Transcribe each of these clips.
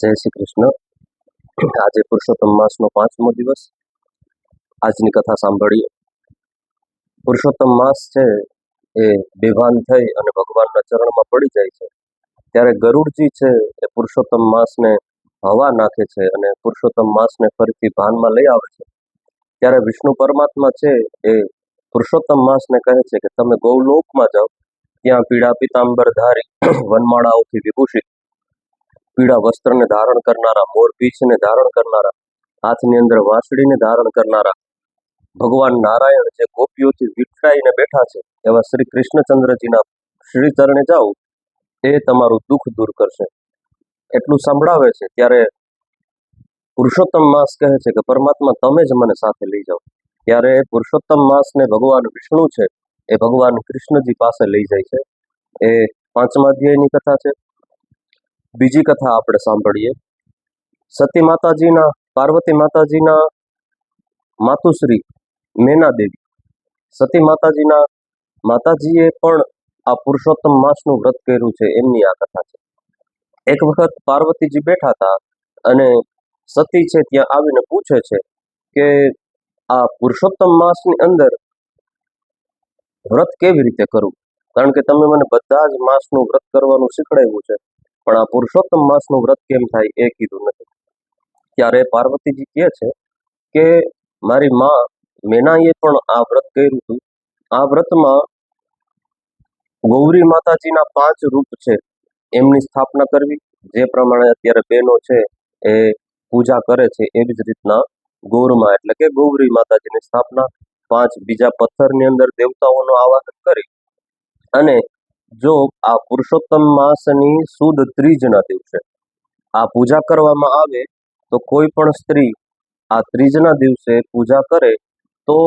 જય શ્રી કૃષ્ણ. આજે પુરુષોત્તમ માસનો 5મો દિવસ. આજની કથા સાંભળીએ. પુરુષોત્તમ માસ છે એ બેભાન થઈ અને ભગવાનના ચરણમાં પડી જાય છે. ત્યારે ગરુડજી છે એ પુરુષોત્તમ માસને હવા નાખે છે અને પુરુષોત્તમ માસને ફરીથી ભાનમાં લઈ આવે છે. ત્યારે વિષ્ણુ પરમાત્મા છે એ પુરુષોત્તમ માસને કહે છે કે તમે ગૌલોકમાં જાઓ, ત્યાં પીળા પિતાંબર ધારી વનમાળાઓથી વિભૂષિત પીળા વસ્ત્રને ધારણ કરનારા, મોરપીંછને ધારણ કરનારા, હાથની અંદર વાંસળીને ધારણ કરનારા ભગવાન નારાયણ જે ગોપીઓથી વિખરાઈને બેઠા છે એવા શ્રી કૃષ્ણચંદ્રજીના શ્રી ચરણે જાઓ, એ તમારું દુઃખ દૂર કરશે. એટલું સંભળાવે છે ત્યારે પુરુષોત્તમ માસ કહે છે કે પરમાત્મા તમે જ મને સાથે લઈ જાઓ. ત્યારે પુરુષોત્તમ માસને ભગવાન વિષ્ણુ છે એ ભગવાન કૃષ્ણજી પાસે લઈ જાય છે. એ 5મા અધ્યાયની કથા છે. બીજી કથા આપણે સાંભળીએ. સતી માતાજીના, પાર્વતી માતાજીના માતુશ્રી મેના દેવી, સતી માતાજીના માતાજીએ પણ આ પુરુષોત્તમ માસનું વ્રત કર્યું છે, એમની આ કથા છે. એક વખત પાર્વતીજી બેઠા હતા અને સતી છે ત્યાં આવીને પૂછે છે કે આ પુરુષોત્તમ માસની અંદર વ્રત કેવી રીતે કરવું, કારણ કે તમે મને બધા જ માસનું વ્રત કરવાનું શીખડાવ્યું છે, પણ આ પુરુષોત્તમ માસનું વ્રત કેમ થાય એ કીધું નથી. ત્યારે પાર્વતીજી કહે છે કે મારી માં મેનાએ પણ આ વ્રત કર્યું હતું. આ વ્રતમાં ગૌરી માતાજીના 5 રૂપ છે એમની સ્થાપના કરવી, જે પ્રમાણે અત્યારે બહેનો છે એ પૂજા કરે છે એવી જ રીતના ગૌરમાં એટલે કે ગૌરી માતાજીની સ્થાપના, 5 બીજા પથ્થરની અંદર દેવતાઓનું આવાહન કરી અને જો આ પુરુષોત્તમ માસની સુદ ત્રીજના દિવસે આ પૂજા કરવામાં આવે તો કોઈ પણ સ્ત્રી આ ત્રીજના દિવસે પૂજા કરે તો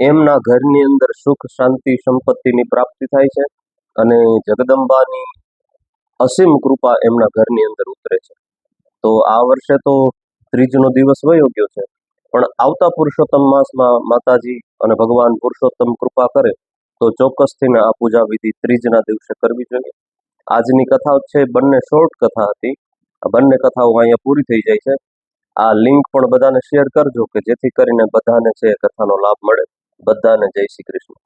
એમના ઘરની અંદર સુખ, શાંતિ, સંપત્તિની પ્રાપ્તિ થાય છે અને જગદંબાની અસીમ કૃપા એમના ઘરની અંદર ઉતરે છે. તો આ વર્ષે તો ત્રીજનો દિવસ વયો ગયો છે, પણ આવતા પુરુષોત્તમ માસમાં માતાજી અને ભગવાન પુરુષોત્તમ કૃપા કરે તો ચોક્કસથી આ પૂજા વિધિ ત્રીજના દિવસે કરવી જોઈએ. આજની કથા છે બંને શોર્ટ કથા હતી. આ બંને કથાઓ અહીંયા પૂરી થઈ જાય છે. આ લિંક પણ બધાને શેર કરજો કે જેથી કરીને બધાને છે કથાનો લાભ મળે. બધાને જય શ્રી કૃષ્ણ.